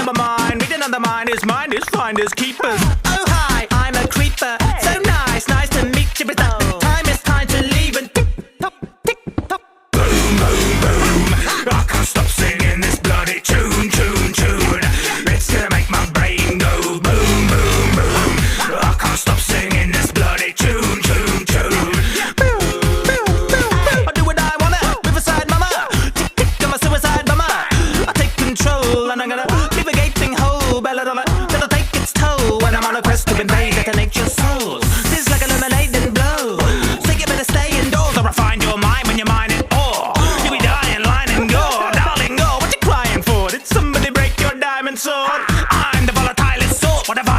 on my mind, reading on the mind is finders, keepers. Oh hi, I'm a creeper. So nice, nice to meet you. But time is time to leave and tick tock. Boom, boom, boom. I can't stop singing this bloody tune, tune, tune. It's gonna make my brain go boom, boom, boom. I can't stop singing this bloody tune, tune, tune. I do what I wanna, Riverside mama. Tick tick, I'm a suicide mama. I take control and I'm gonna leave a gaping hole. Belladonna, that'll take its toll when I'm on a quest to invade, detonate your soul. This is like a lemonade and blow. So you better stay indoors or I find your mind when you're mine and all. You'll be dying, line and go, darling, go. What you crying for? Did somebody break your diamond sword? I'm the volatilest sort. What have